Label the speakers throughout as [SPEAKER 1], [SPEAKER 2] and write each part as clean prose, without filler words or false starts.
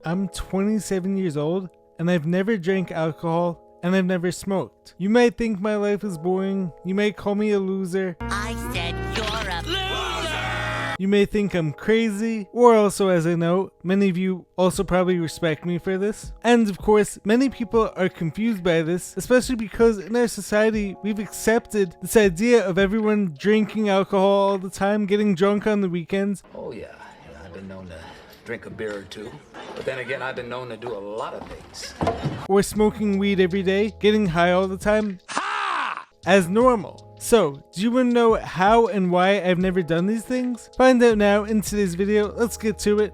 [SPEAKER 1] I'm 27 years old and I've never drank alcohol and I've never smoked. You might think my life is boring. You might call me a loser.
[SPEAKER 2] I said you're a loser!
[SPEAKER 1] You may think I'm crazy, or also, as I know, many of you also probably respect me for this. And of course, many people are confused by this, especially because in our society, we've accepted this idea of everyone drinking alcohol all the time, getting drunk on the weekends.
[SPEAKER 3] Oh yeah, I've been known to drink a beer or two. But then again, I've been known to do a lot of things.
[SPEAKER 1] Or smoking weed every day, getting high all the time. As normal. So, do you want to know how and why I've never done these things? Find out now in today's video. Let's get to it.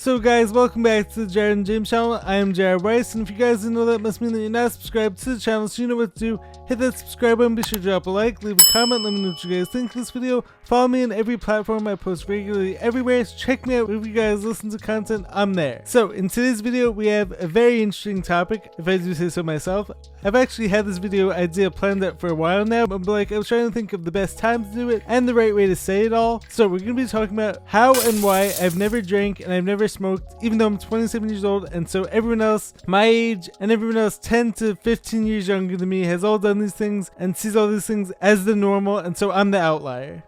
[SPEAKER 1] So guys, welcome back to the Jared and James channel. I am Jared Rice, and if you guys didn't know, that must mean that you're not subscribed to the channel, so you know what to do. Hit that subscribe button, be sure to drop a like, leave a comment, let me know what you guys think of this video. Follow me on every platform I post regularly everywhere, so check me out if you guys listen to content, I'm there. So in today's video, we have a very interesting topic, if I do say so myself. I've actually had this video idea planned out for a while now, but I was trying to think of the best time to do it and the right way to say it all. So we're going to be talking about how and why I've never drank and I've never smoked, even though I'm 27 years old, and so everyone else my age and everyone else 10 to 15 years younger than me has all done these things and sees all these things as the normal, and so I'm the outlier.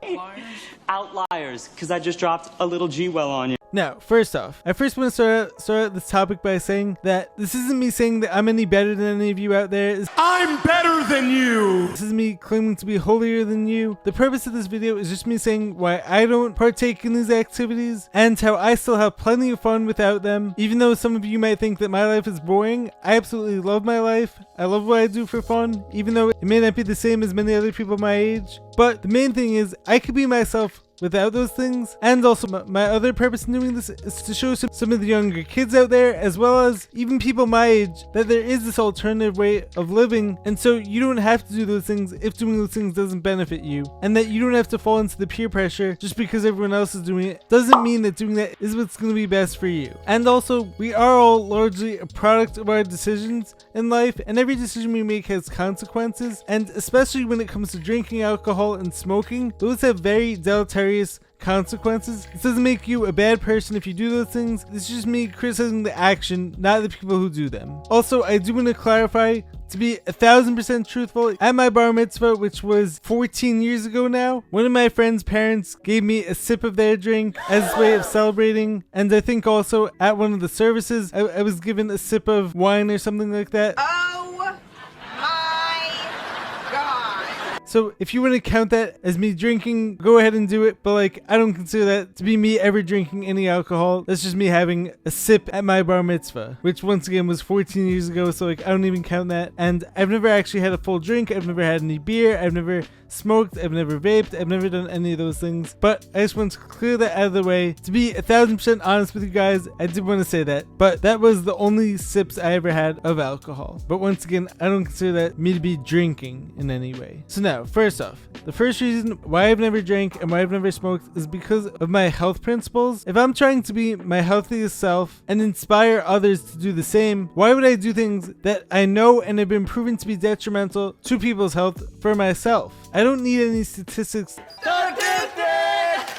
[SPEAKER 4] Outliers, because I just dropped a little G-well on you.
[SPEAKER 1] Now, first off, I first want to start out this topic by saying that this isn't me saying that I'm any better than any of you out there.
[SPEAKER 5] I'm better than you!
[SPEAKER 1] This is me claiming to be holier than you. The purpose of this video is just me saying why I don't partake in these activities and how I still have plenty of fun without them. Even though some of you might think that my life is boring, I absolutely love my life. I love what I do for fun, even though it may not be the same as many other people my age. But the main thing is, I could be myself without those things, and also my other purpose in doing this is to show some of the younger kids out there, as well as even people my age, that there is this alternative way of living, and so you don't have to do those things if doing those things doesn't benefit you, and that you don't have to fall into the peer pressure just because everyone else is doing it doesn't mean that doing that is what's going to be best for you. And also, we are all largely a product of our decisions in life, and every decision we make has consequences, and especially when it comes to drinking alcohol and smoking, those have very deleterious consequences. This doesn't make you a bad person if you do those things. It's just me criticizing the action, not the people who do them. Also, I do want to clarify, to be 1000% truthful, at my bar mitzvah, which was 14 years ago now, one of my friend's parents gave me a sip of their drink as a way of celebrating, and I think also at one of the services I was given a sip of wine or something like that. So if you want to count that as me drinking, go ahead and do it, but I don't consider that to be me ever drinking any alcohol. That's just me having a sip at my bar mitzvah, which once again was 14 years ago, so I don't even count that. And I've never actually had a full drink, I've never had any beer, I've never smoked, I've never vaped, I've never done any of those things. But I just want to clear that out of the way. To be 1000% honest with you guys, I did want to say that, but that was the only sips I ever had of alcohol. But once again, I don't consider that me to be drinking in any way. So now, first off, the first reason why I've never drank and why I've never smoked is because of my health principles. If I'm trying to be my healthiest self and inspire others to do the same, why would I do things that I know and have been proven to be detrimental to people's health for myself? I don't need any statistics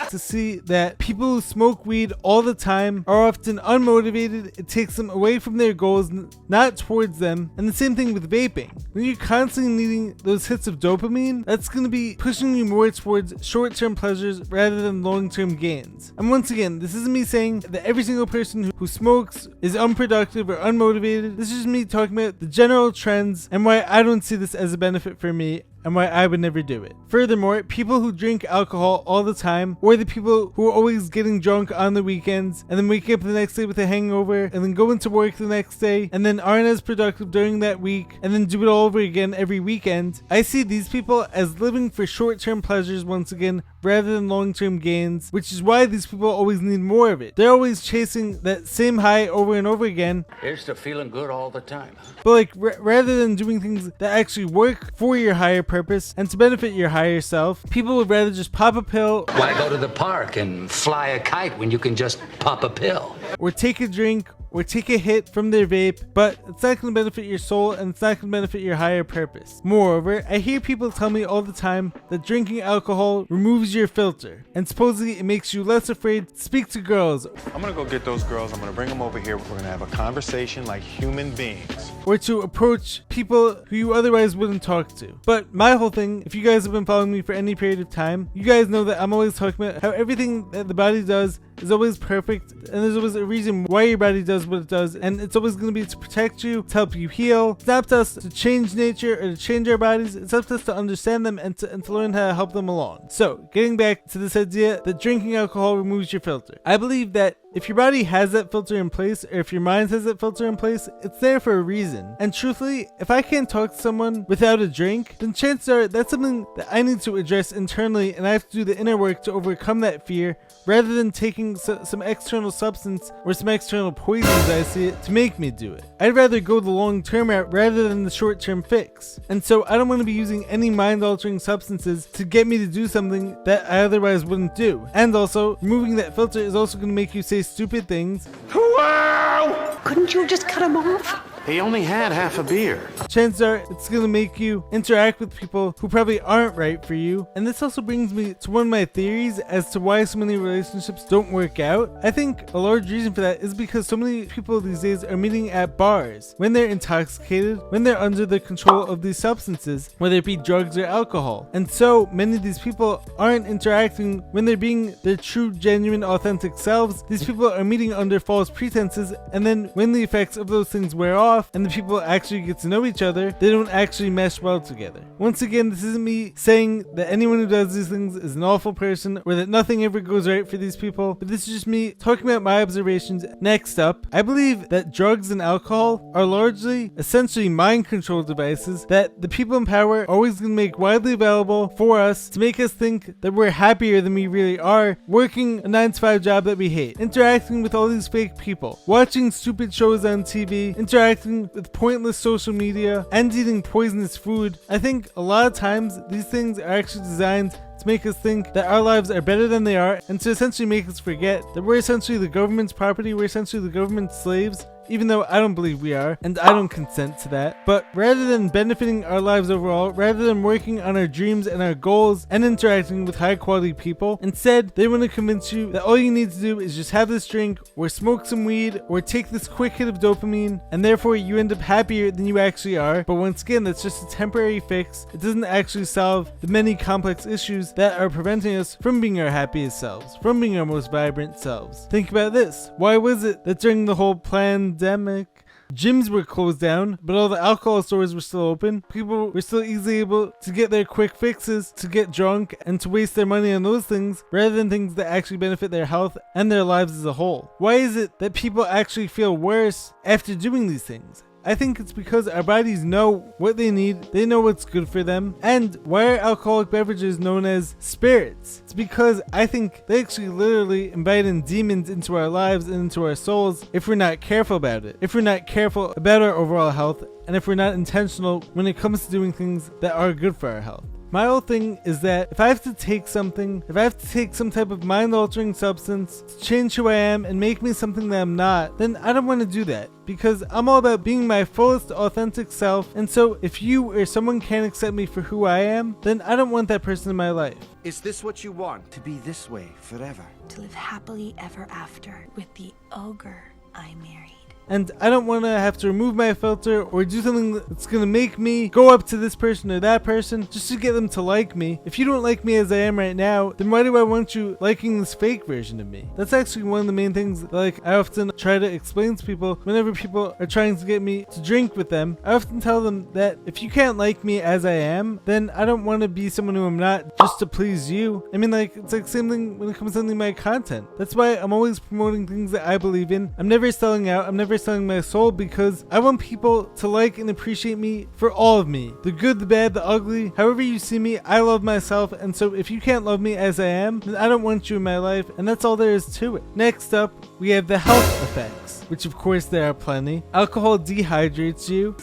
[SPEAKER 1] to see that people who smoke weed all the time are often unmotivated. It takes them away from their goals, not towards them. And the same thing with vaping. When you're constantly needing those hits of dopamine, that's going to be pushing you more towards short-term pleasures rather than long-term gains. And once again, this isn't me saying that every single person who smokes is unproductive or unmotivated. This is just me talking about the general trends and why I don't see this as a benefit for me and why I would never do it. Furthermore, people who drink alcohol all the time, or the people who are always getting drunk on the weekends and then waking up the next day with a hangover and then going to work the next day and then aren't as productive during that week and then do it all over again every weekend, I see these people as living for short-term pleasures once again rather than long-term gains, which is why these people always need more of it. They're always chasing that same high over and over again.
[SPEAKER 3] Here's to feeling good all the time.
[SPEAKER 1] But like, rather than doing things that actually work for your higher purpose and to benefit your higher self, people would rather just pop a pill.
[SPEAKER 3] Why go to the park and fly a kite when you can just pop a pill?
[SPEAKER 1] Or take a drink, or take a hit from their vape, but it's not going to benefit your soul and it's not going to benefit your higher purpose. Moreover, I hear people tell me all the time that drinking alcohol removes your filter, and supposedly it makes you less afraid to speak to girls,
[SPEAKER 5] I'm gonna go get those girls. I'm gonna bring them over here. We're gonna have a conversation like human beings.
[SPEAKER 1] or to approach people who you otherwise wouldn't talk to. But my whole thing, if you guys have been following me for any period of time, you guys know that I'm always talking about how everything that the body does is always perfect, and there's always a reason why your body does what it does, and it's always going to be to protect you, to help you heal. It's not up to us to change nature or to change our bodies. It's up to us to understand them and to learn how to help them along. So, getting back to this idea that drinking alcohol removes your filter. I believe that if your body has that filter in place, or if your mind has that filter in place, it's there for a reason. And truthfully, if I can't talk to someone without a drink, then chances are that's something that I need to address internally, and I have to do the inner work to overcome that fear, rather than taking some external substance or some external poison, as I see it, to make me do it. I'd rather go the long-term route rather than the short-term fix. And so I don't want to be using any mind-altering substances to get me to do something that I otherwise wouldn't do. And also, removing that filter is also going to make you say stupid things.
[SPEAKER 5] Wow!
[SPEAKER 6] Couldn't you just cut him off?
[SPEAKER 5] He only had half a beer.
[SPEAKER 1] Chances are it's going to make you interact with people who probably aren't right for you. And this also brings me to one of my theories as to why so many relationships don't work out. I think a large reason for that is because so many people these days are meeting at bars when they're intoxicated, when they're under the control of these substances, whether it be drugs or alcohol. And so many of these people aren't interacting when they're being their true, genuine, authentic selves. These people are meeting under false pretenses, and then when the effects of those things wear off and the people actually get to know each other, they don't actually mesh well together. Once again, this isn't me saying that anyone who does these things is an awful person or that nothing ever goes right for these people, but this is just me talking about my observations. Next up, I believe that drugs and alcohol are largely, essentially mind control devices that the people in power are always going to make widely available for us to make us think that we're happier than we really are, working a 9-to-5 job that we hate, interacting with all these fake people, watching stupid shows on TV, interacting with pointless social media, and eating poisonous food. I think a lot of times these things are actually designed to make us think that our lives are better than they are, and to essentially make us forget that we're essentially the government's property, we're essentially the government's slaves, even though I don't believe we are, and I don't consent to that. But rather than benefiting our lives overall, rather than working on our dreams and our goals and interacting with high quality people, instead they want to convince you that all you need to do is just have this drink, or smoke some weed, or take this quick hit of dopamine, and therefore you end up happier than you actually are. But once again, that's just a temporary fix. It doesn't actually solve the many complex issues that are preventing us from being our happiest selves, from being our most vibrant selves. Think about this. Why was it that during the whole pandemic, gyms were closed down, but all the alcohol stores were still open? People were still easily able to get their quick fixes, to get drunk, and to waste their money on those things, rather than things that actually benefit their health and their lives as a whole. Why is it that people actually feel worse after doing these things? I think it's because our bodies know what they need, they know what's good for them. And why are alcoholic beverages known as spirits? It's because I think they actually literally invite in demons into our lives and into our souls if we're not careful about it, if we're not careful about our overall health, and if we're not intentional when it comes to doing things that are good for our health. My whole thing is that if I have to take something, if I have to take some type of mind-altering substance to change who I am and make me something that I'm not, then I don't want to do that, because I'm all about being my fullest authentic self. And so if you or someone can't accept me for who I am, then I don't want that person in my life.
[SPEAKER 7] Is this what you want? To be this way forever?
[SPEAKER 6] To live happily ever after with the ogre I married.
[SPEAKER 1] And I don't want to have to remove my filter or do something that's going to make me go up to this person or that person just to get them to like me. If you don't like me as I am right now, then why do I want you liking this fake version of me? That's actually one of the main things that, I often try to explain to people whenever people are trying to get me to drink with them. I often tell them that if you can't like me as I am, then I don't want to be someone who I'm not just to please you. I mean, it's like same thing when it comes to my content. That's why I'm always promoting things that I believe in. I'm never selling out. I'm never never selling my soul because I want people to like and appreciate me for all of me. The good, the bad, the ugly. However you see me, I love myself, and so if you can't love me as I am, then I don't want you in my life, and that's all there is to it. Next up, we have the health effects, which of course there are plenty. Alcohol dehydrates you.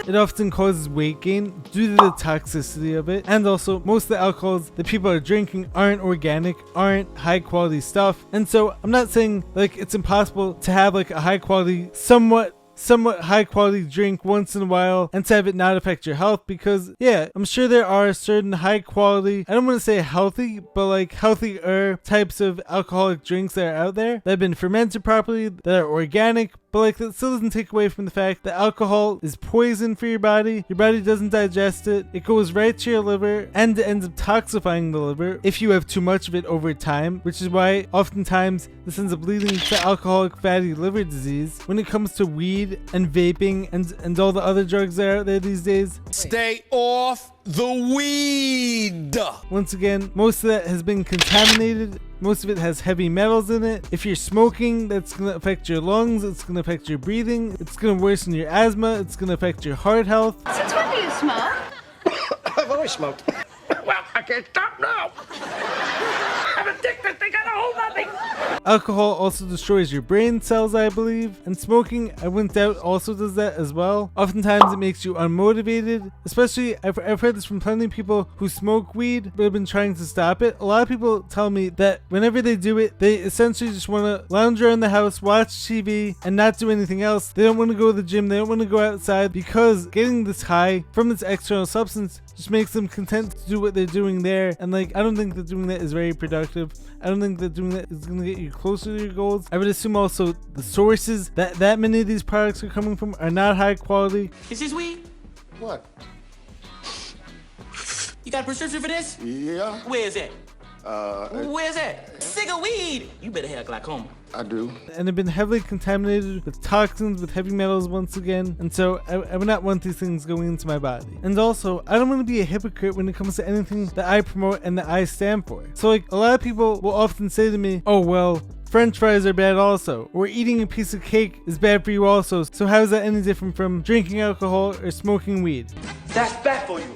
[SPEAKER 1] It often causes weight gain due to the toxicity of it, and also most of the alcohols that people are drinking aren't organic, aren't high quality stuff, and so I'm not saying like it's impossible to have like a high quality, somewhat high quality drink once in a while and to have it not affect your health, because yeah, I'm sure there are certain high quality, I don't want to say healthy, but like healthier types of alcoholic drinks that are out there that have been fermented properly, that are organic, but like that still doesn't take away from the fact that alcohol is poison for your body doesn't digest it, it goes right to your liver, and it ends up toxifying the liver if you have too much of it over time, which is why oftentimes this ends up leading to alcoholic fatty liver disease. When it comes to weed and vaping and all the other drugs that are out there these days,
[SPEAKER 8] stay off the weed.
[SPEAKER 1] Once again, most of that has been contaminated. Most of it has heavy metals in it. If you're smoking, that's going to affect your lungs, it's going to affect your breathing, it's going to worsen your asthma, it's going to affect your heart health.
[SPEAKER 9] Since when do you smoke?
[SPEAKER 7] I've always smoked. Well, I can't stop now. I'm addicted. They got a hold of me.
[SPEAKER 1] Alcohol also destroys your brain cells, I believe, and smoking, I wouldn't doubt, also does that as well. Oftentimes it makes you unmotivated, especially I've heard this from plenty of people who smoke weed but have been trying to stop it. A lot of people tell me that whenever they do it, they essentially just want to lounge around the house, watch TV, and not do anything else. They don't want to go to the gym, they don't want to go outside, because getting this high from this external substance just makes them content to do what they're doing there, and like I don't think that doing that is very productive. I don't think that doing that is going to get you closer to your goals. I would assume also the sources that many of these products are coming from are not high quality.
[SPEAKER 4] Is this weed?
[SPEAKER 8] What?
[SPEAKER 4] You got a prescription for this?
[SPEAKER 8] Yeah.
[SPEAKER 4] Where is it? Where's that? Cigar weed! You better have glaucoma.
[SPEAKER 8] I do.
[SPEAKER 1] And have been heavily contaminated with toxins, with heavy metals once again, and so I would not want these things going into my body. And also, I don't want to be a hypocrite when it comes to anything that I promote and that I stand for. So like, a lot of people will often say to me, oh well, French fries are bad also, or eating a piece of cake is bad for you also, so how is that any different from drinking alcohol or smoking weed?
[SPEAKER 4] That's bad for you.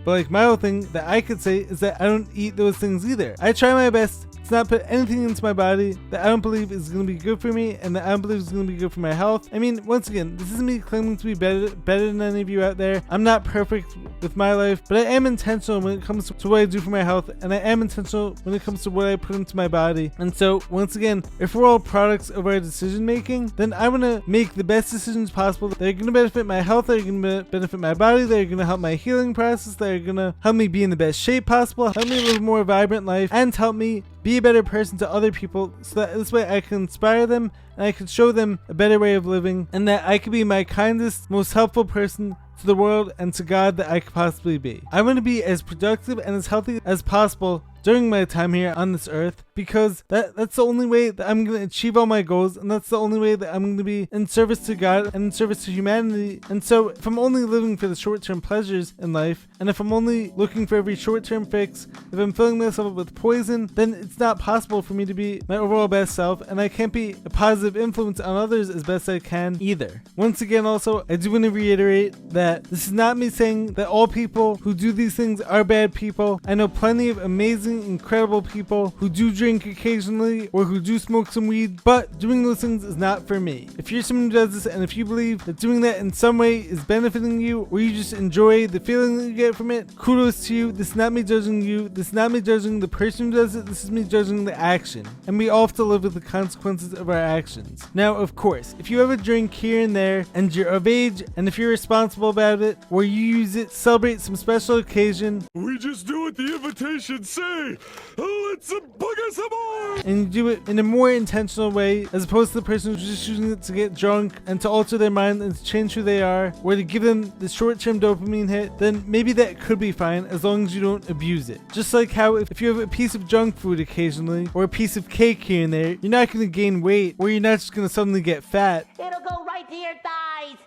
[SPEAKER 1] But like, my whole thing that I could say is that I don't eat those things either. I try my best to not put anything into my body that I don't believe is going to be good for me and that I don't believe is going to be good for my health. I mean, once again, this isn't me claiming to be better than any of you out there. I'm not perfect with my life, but I am intentional when it comes to what I do for my health, and I am intentional when it comes to what I put into my body. And so, once again, if we're all products of our decision making, then I want to make the best decisions possible that are going to benefit my health, that are going to benefit my body, that are going to help my healing process, that are going to help me be in the best shape possible, help me live a more vibrant life, and help me be a better person to other people, so that this way I can inspire them and I can show them a better way of living, and that I can be my kindest, most helpful person to the world and to God that I could possibly be. I want to be as productive and as healthy as possible during my time here on this earth, because that's the only way that I'm going to achieve all my goals, and that's the only way that I'm going to be in service to God and in service to humanity. And so if I'm only living for the short-term pleasures in life, and if I'm only looking for every short-term fix, if I'm filling myself up with poison, then it's not possible for me to be my overall best self, and I can't be a positive influence on others as best I can either. Once again, also, I do want to reiterate that this is not me saying that all people who do these things are bad people. I know plenty of amazing, incredible people who do drink occasionally or who do smoke some weed, but doing those things is not for me. If you're someone who does this, and if you believe that doing that in some way is benefiting you, or you just enjoy the feeling that you get from it, kudos to you. This is not me judging you, this is not me judging the person who does it, this is me judging the action, and we all have to live with the consequences of our actions. Now, of course, if you have a drink here and there and you're of age, and if you're responsible about it, or you use it to celebrate some special occasion,
[SPEAKER 8] We just do what the invitations say. Let's booger some more.
[SPEAKER 1] and you do it in a more intentional way, as opposed to the person who's just using it to get drunk and to alter their mind and to change who they are, or to give them the short-term dopamine hit, then maybe that could be fine as long as you don't abuse it. Just like how if you have a piece of junk food occasionally, or a piece of cake here and there, you're not going to gain weight, or you're not just going to suddenly get fat.
[SPEAKER 2] It'll go right to your thighs.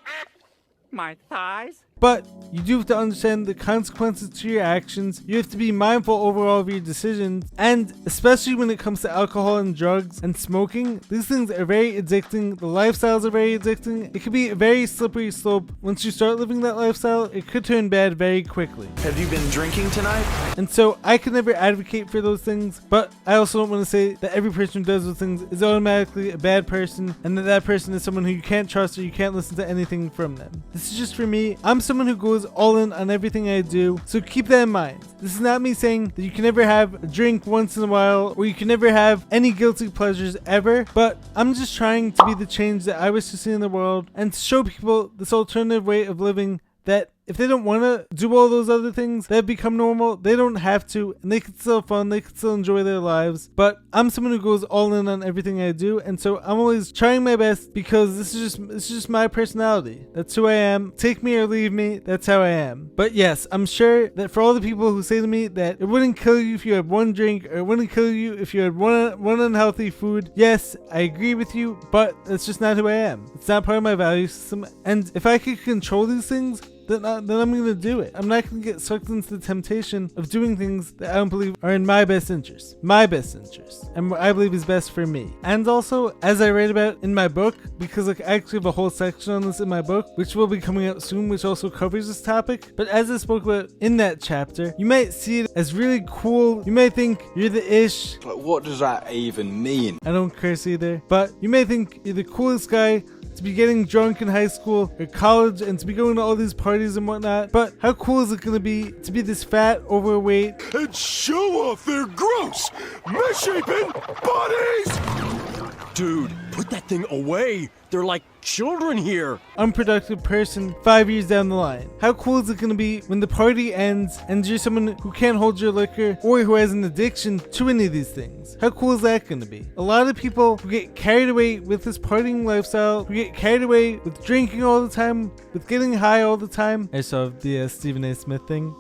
[SPEAKER 3] My thighs?
[SPEAKER 1] but you do have to understand the consequences to your actions. You have to be mindful overall of your decisions, and especially when it comes to alcohol and drugs and smoking, these things are very addicting. The lifestyles are very addicting. It could be a very slippery slope. Once you start living that lifestyle, it could turn bad very quickly.
[SPEAKER 9] Have you been drinking tonight?
[SPEAKER 1] And so I could never advocate for those things, but I also don't want to say that every person who does those things is automatically a bad person, and that that person is someone who you can't trust or you can't listen to anything from them. This is just for me. I'm someone who goes all in on everything I do, so keep that in mind. This is not me saying that you can never have a drink once in a while, or you can never have any guilty pleasures ever, but I'm just trying to be the change that I wish to see in the world, and to show people this alternative way of living, that if they don't want to do all those other things that become normal, they don't have to, and they can still have fun, they can still enjoy their lives. But I'm someone who goes all in on everything I do, and so I'm always trying my best, because this is just my personality. That's who I am. Take me or leave me, that's how I am. But yes, I'm sure that for all the people who say to me that it wouldn't kill you if you had one drink, or it wouldn't kill you if you had one unhealthy food, yes, I agree with you, but that's just not who I am. It's not part of my value system, and if I could control these things, then I'm going to do it. I'm not going to get sucked into the temptation of doing things that I don't believe are in my best interest. My best interest. And what I believe is best for me. And also, as I write about in my book, because I actually have a whole section on this in my book, which will be coming out soon, which also covers this topic. But as I spoke about in that chapter, you might see it as really cool. You may think you're the ish.
[SPEAKER 9] Like, what does that even mean?
[SPEAKER 1] I don't curse either. But you may think you're the coolest guy to be getting drunk in high school or college, and to be going to all these parties and whatnot. But how cool is it going to be this fat, overweight,
[SPEAKER 8] and show off their gross, misshapen bodies? Dude, put that thing away. They're like children here.
[SPEAKER 1] Unproductive person 5 years down the line? How cool is it going to be when the party ends and you're someone who can't hold your liquor, or who has an addiction to any of these things? How cool is that going to be? A lot of people who get carried away with this partying lifestyle, who get carried away with drinking all the time, with getting high all the time. I saw the Stephen A. Smith thing.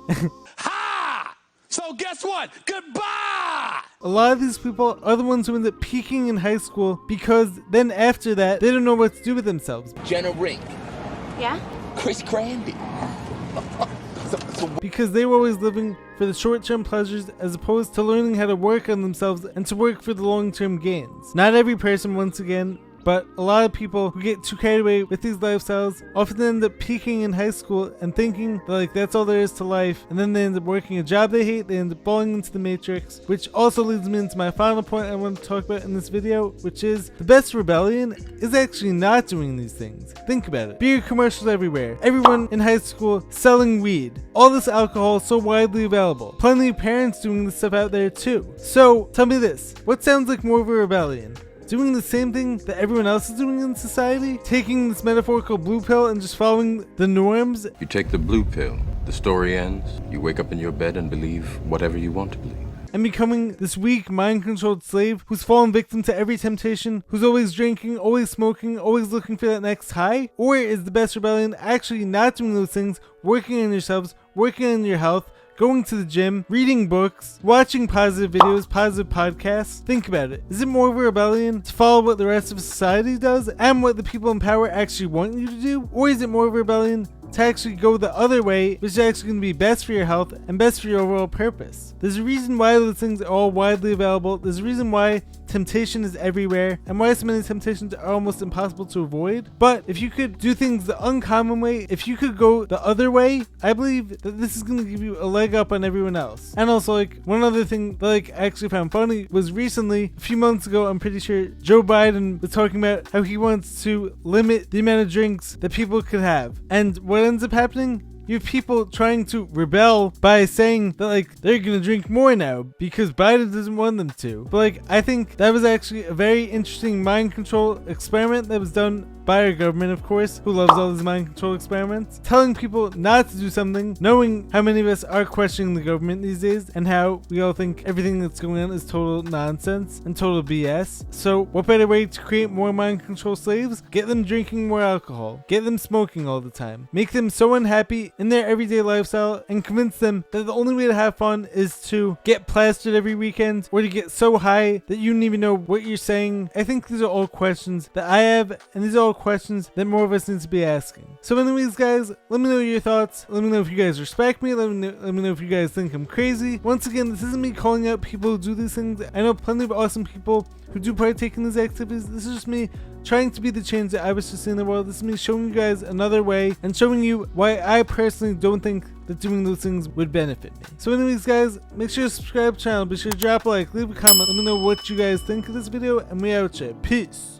[SPEAKER 8] Ha! So guess what? Goodbye!
[SPEAKER 1] A lot of these people are the ones who end up peaking in high school, because then after that, they don't know what to do with themselves.
[SPEAKER 4] Jenna Rink.
[SPEAKER 6] Yeah?
[SPEAKER 4] Chris Crandy.
[SPEAKER 1] Because they were always living for the short-term pleasures, as opposed to learning how to work on themselves and to work for the long-term gains. Not every person, once again, but a lot of people who get too carried away with these lifestyles often end up peaking in high school and thinking that, like, that's all there is to life, and then they end up working a job they hate. They end up falling into the matrix, which also leads me into my final point I want to talk about in this video, which is the best rebellion is actually not doing these things. Think about it. Beer commercials everywhere, everyone in high school selling weed, all this alcohol so widely available, plenty of parents doing this stuff out there too. So tell me this, what sounds like more of a rebellion? Doing the same thing that everyone else is doing in society? Taking this metaphorical blue pill and just following the norms?
[SPEAKER 10] You take the blue pill, the story ends, you wake up in your bed and believe whatever you want to believe.
[SPEAKER 1] And becoming this weak, mind-controlled slave who's fallen victim to every temptation, who's always drinking, always smoking, always looking for that next high? Or is the best rebellion actually not doing those things, working on yourselves, working on your health, going to the gym, reading books, watching positive videos, positive podcasts? Think about it. Is it more of a rebellion to follow what the rest of society does and what the people in power actually want you to do? Or is it more of a rebellion to actually go the other way, which is actually going to be best for your health and best for your overall purpose? There's a reason why those things are all widely available. There's a reason why temptation is everywhere, and why so many temptations are almost impossible to avoid. But if you could do things the uncommon way, if you could go the other way, I believe that this is going to give you a leg up on everyone else. And also, like, one other thing that I actually found funny was recently, a few months ago, I'm pretty sure Joe Biden was talking about how he wants to limit the amount of drinks that people could have. And what ends up happening? You have people trying to rebel by saying that, like, they're gonna drink more now because Biden doesn't want them to. But, like, I think that was actually a very interesting mind control experiment that was done by our government, of course, who loves all these mind control experiments, telling people not to do something, knowing how many of us are questioning the government these days and how we all think everything that's going on is total nonsense and total BS. So what better way to create more mind control slaves? Get them drinking more alcohol, get them smoking all the time, make them so unhappy in their everyday lifestyle, and convince them that the only way to have fun is to get plastered every weekend, or to get so high that you don't even know what you're saying. I think these are all questions that I have, and these are all questions that more of us need to be asking. So anyways guys, let me know your thoughts. Let me know if you guys respect me. Let me know if you guys think I'm crazy. Once again, this isn't me calling out people who do these things. I know plenty of awesome people who do partake in these activities. This is just me trying to be the change that I wish to see in the world. This is me showing you guys another way and showing you why I personally don't think that doing those things would benefit me. So anyways guys, make sure to subscribe to the channel, be sure to drop a like, leave a comment, let me know what you guys think of this video, and we out here. Peace.